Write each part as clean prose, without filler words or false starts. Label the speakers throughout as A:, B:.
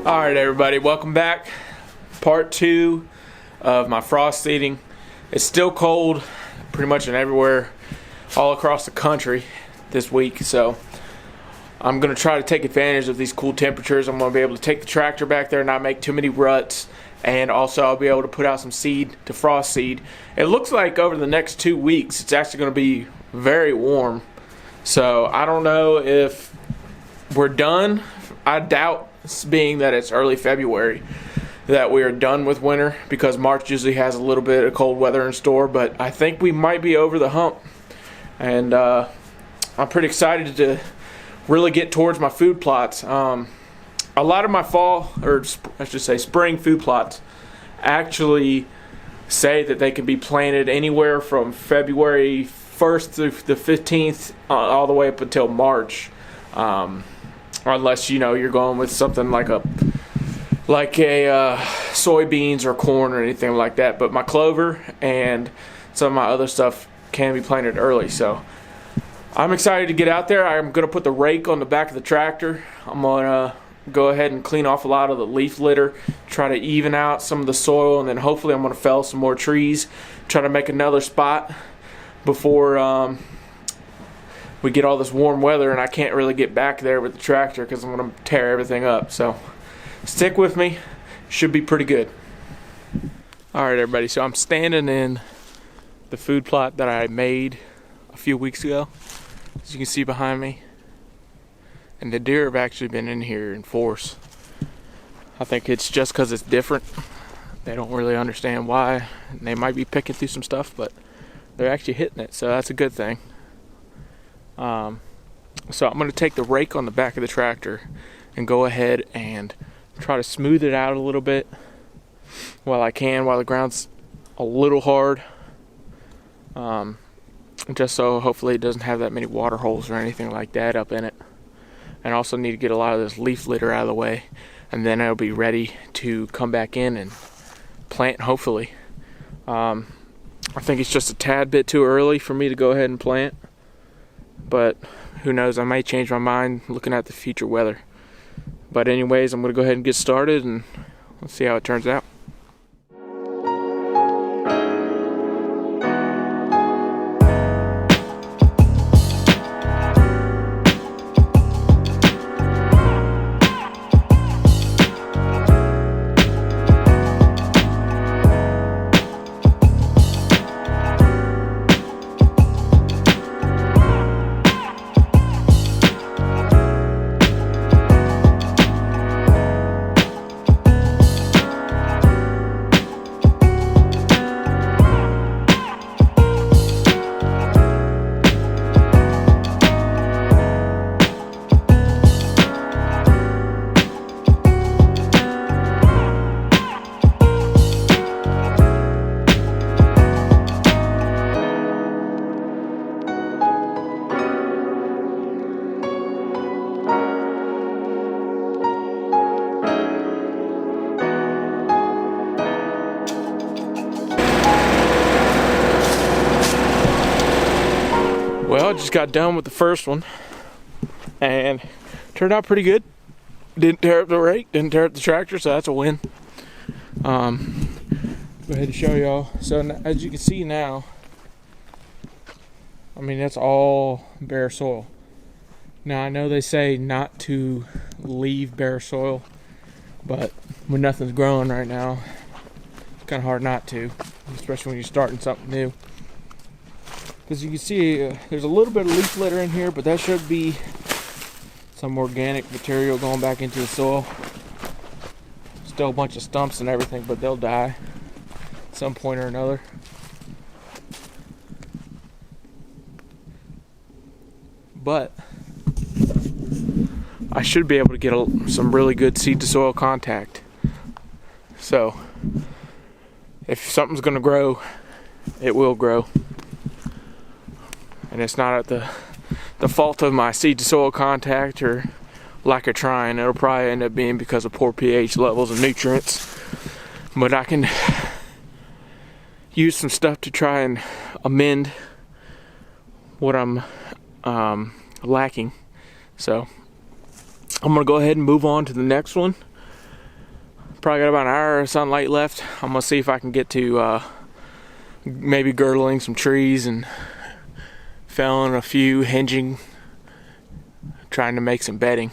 A: Alright everybody, welcome back. Part 2 of my frost seeding. It's still cold pretty much in everywhere all across the country this week, so I'm going to try to take advantage of these cool temperatures. I'm going to be able to take the tractor back there and not make too many ruts, and also I'll be able to put out some seed to frost seed. It looks like over the next 2 weeks it's actually going to be very warm, so I don't know if we're done. I doubt, being that it's early February, that we are done with winter, because March usually has a little bit of cold weather in store, but I think we might be over the hump, and I'm pretty excited to really get towards my food plots. A lot of my fall, or I should say spring food plots actually say that they can be planted anywhere from February 1st through the 15th all the way up until March. Unless you're going with something like a soybeans or corn or anything like that. But my clover and some of my other stuff can be planted early, so I'm excited to get out there. I'm going to put the rake on the back of the tractor. I'm going to go ahead and clean off a lot of the leaf litter, try to even out some of the soil, and then hopefully I'm going to fell some more trees, try to make another spot before we get all this warm weather and I can't really get back there with the tractor because I'm going to tear everything up. So stick with me, should be pretty good. Alright everybody, so I'm standing in the food plot that I made a few weeks ago, as you can see behind me, and the deer have actually been in here in force. I think it's just because it's different. They don't really understand why, and they might be picking through some stuff, but they're actually hitting it, so that's a good thing. So I'm going to take the rake on the back of the tractor and go ahead and try to smooth it out a little bit while I can, while the ground's a little hard, just so hopefully it doesn't have that many water holes or anything like that up in it. And I also need to get a lot of this leaf litter out of the way, and then I'll be ready to come back in and plant, hopefully. I think it's just a tad bit too early for me to go ahead and plant, but who knows, I might change my mind looking at the future weather. But anyways, I'm going to go ahead and get started and let's see how it turns out. Well, I just got done with the first one and turned out pretty good. Didn't tear up the rake, didn't tear up the tractor, so that's a win. Go ahead and show y'all. So as you can see now, I mean, that's all bare soil. Now I know they say not to leave bare soil, but when nothing's growing right now, it's kind of hard not to, especially when you're starting something new. Because you can see there's a little bit of leaf litter in here, but that should be some organic material going back into the soil. Still a bunch of stumps and everything, but they'll die at some point or another. But I should be able to get some really good seed to soil contact. So if something's going to grow, it will grow. And it's not at the fault of my seed to soil contact or lack of trying. It'll probably end up being because of poor pH levels and nutrients. But I can use some stuff to try and amend what I'm lacking. So I'm gonna go ahead and move on to the next one, Probably got about an hour of sunlight left. I'm gonna see if I can get to maybe girdling some trees and felling a few, hinging, trying to make some bedding.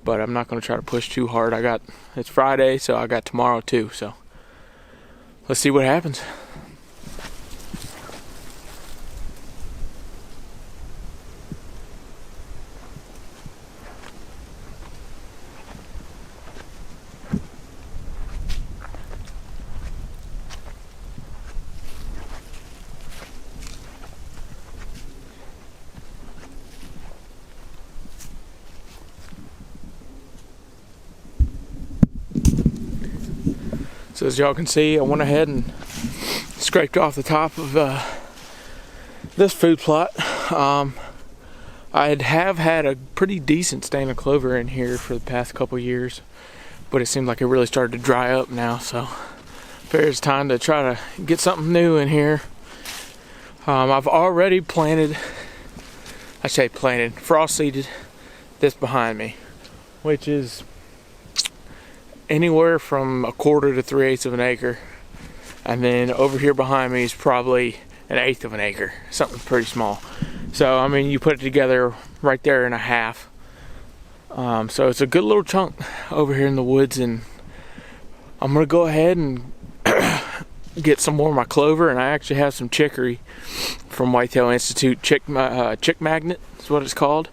A: But I'm not gonna try to push too hard. It's Friday, so I got tomorrow too, so let's see what happens. So as y'all can see, I went ahead and scraped off the top of this food plot. I have had a pretty decent stand of clover in here for the past couple years, but it seemed like it really started to dry up now, so it's time to try to get something new in here. I've already frost seeded this behind me, which is anywhere from 1/4 to 3/8 of an acre, and then over here behind me is probably 1/8 of an acre, something pretty small. So I mean, you put it together right there in a half. So it's a good little chunk over here in the woods, and I'm gonna go ahead and get some more of my clover, and I actually have some chicory from Whitetail Institute. Chick magnet is what it's called.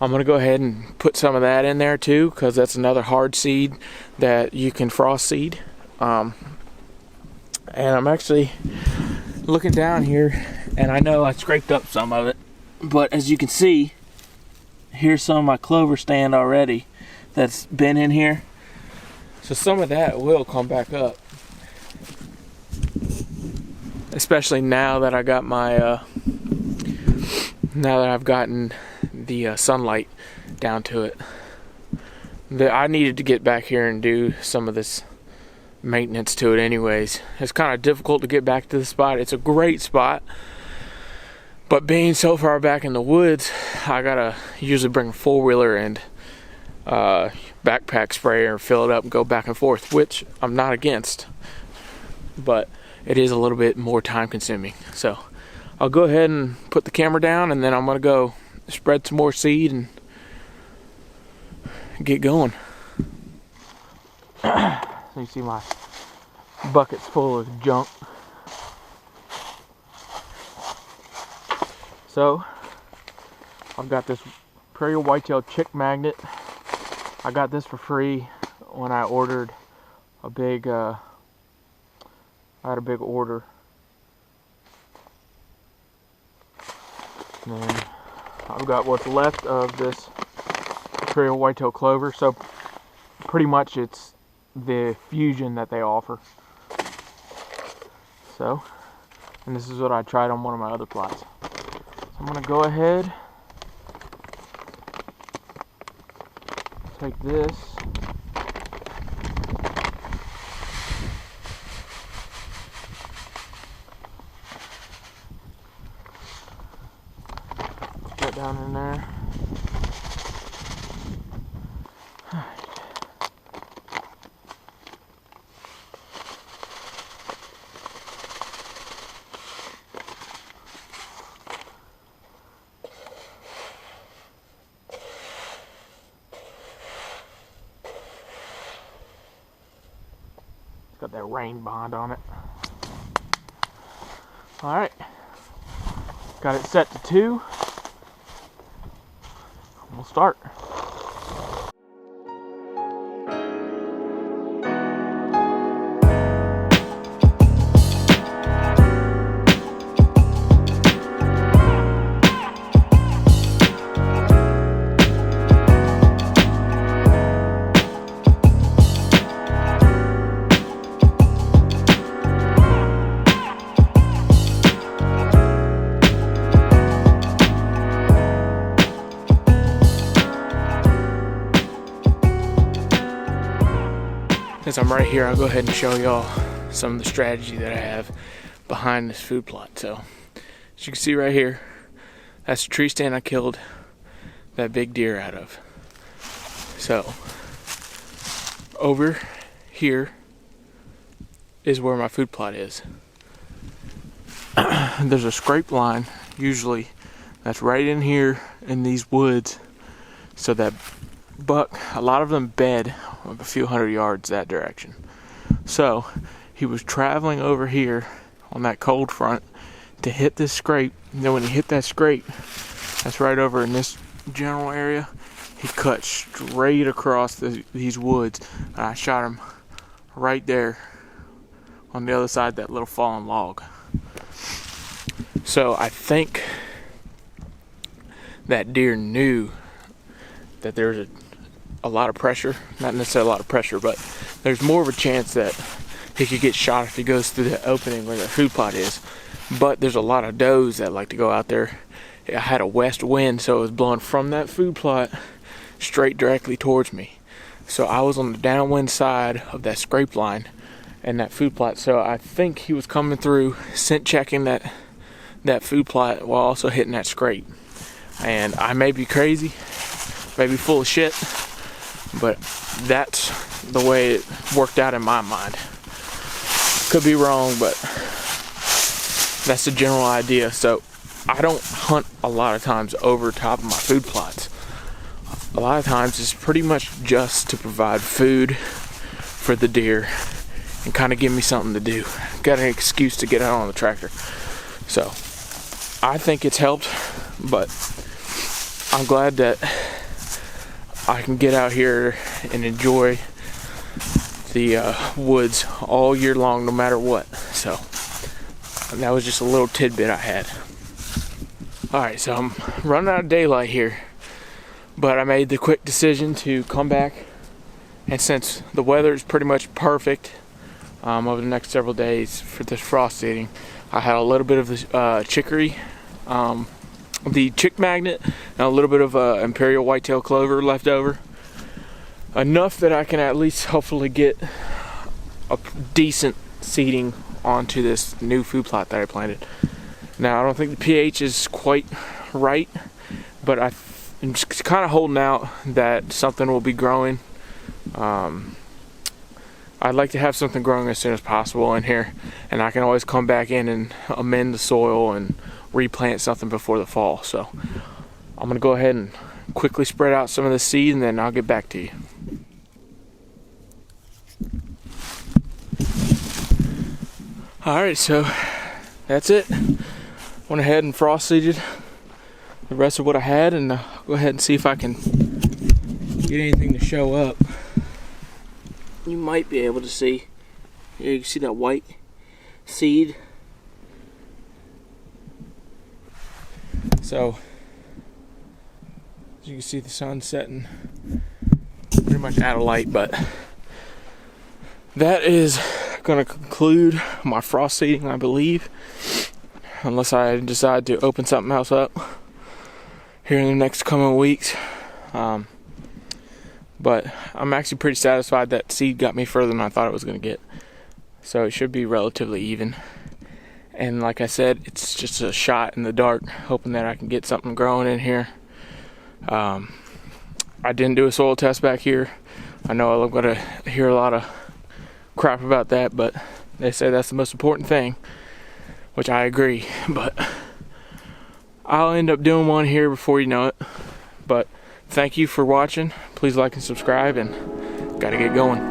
A: I'm gonna go ahead and put some of that in there too, because that's another hard seed that you can frost seed. And I'm actually looking down here, and I know I scraped up some of it, but as you can see, here's some of my clover stand already that's been in here. So some of that will come back up, especially now that I got my now that I've gotten the sunlight down to it. I needed to get back here and do some of this maintenance to it anyways. It's kind of difficult to get back to the spot. It's a great spot, but being so far back in the woods, I gotta usually bring a four-wheeler and backpack sprayer and fill it up and go back and forth, which I'm not against, but it is a little bit more time consuming. So I'll go ahead and put the camera down, and then I'm gonna go spread some more seed and get going. You see my bucket's full of junk. So I've got this prairie whitetail chick magnet. I got this for free when I ordered a big I had a big order. And then I've got what's left of this prairie whitetail clover. So pretty much it's the fusion that they offer. So, and this is what I tried on one of my other plots. So I'm gonna go ahead, take this, put that down in there. Got that rain bond on it. Alright. Got it set to 2. We'll start. Since I'm right here, I'll go ahead and show y'all some of the strategy that I have behind this food plot. So, as you can see right here, that's the tree stand I killed that big deer out of. So, over here is where my food plot is. There's a scrape line usually that's right in here in these woods, so that buck, a lot of them bed a few hundred yards that direction. So he was traveling over here on that cold front to hit this scrape, and then when he hit that scrape, that's right over in this general area, he cut straight across these woods, and I shot him right there on the other side of that little fallen log. So I think that deer knew that there's a lot of pressure, not necessarily a lot of pressure, but there's more of a chance that he could get shot if he goes through the opening where the food plot is. But there's a lot of does that like to go out there. I had a west wind, so it was blowing from that food plot straight directly towards me. So I was on the downwind side of that scrape line and that food plot. So I think he was coming through, scent checking that food plot while also hitting that scrape. And I may be crazy, may be full of shit, but that's the way it worked out in my mind. Could be wrong, but that's the general idea. So I don't hunt a lot of times over top of my food plots. A lot of times it's pretty much just to provide food for the deer and kind of give me something to do. Got an excuse to get out on the tractor. So I think it's helped, but I'm glad that I can get out here and enjoy the woods all year long, no matter what. So that was just a little tidbit I had. Alright, so I'm running out of daylight here, but I made the quick decision to come back, and since the weather is pretty much perfect over the next several days for this frost seeding, I had a little bit of the chicory, the chick magnet, and a little bit of imperial whitetail clover left over. Enough that I can at least hopefully get a decent seeding onto this new food plot that I planted. Now, I don't think the pH is quite right, but I'm just kind of holding out that something will be growing. I'd like to have something growing as soon as possible in here, and I can always come back in and amend the soil and replant something before the fall. So I'm going to go ahead and quickly spread out some of the seed, and then I'll get back to you. Alright, so that's it. Went ahead and frost seeded the rest of what I had, and go ahead and see if I can get anything to show up. You might be able to see. Here you can see that white seed. So as you can see, the sun's setting pretty much out of light, but that is going to conclude my frost seeding, I believe, unless I decide to open something else up here in the next coming weeks. But I'm actually pretty satisfied that seed got me further than I thought it was going to get. So it should be relatively even. And like I said, it's just a shot in the dark, hoping that I can get something growing in here. I didn't do a soil test back here. I know I'm going to hear a lot of crap about that, but they say that's the most important thing, which I agree. But I'll end up doing one here before you know it. But thank you for watching. Please like and subscribe, and gotta get going.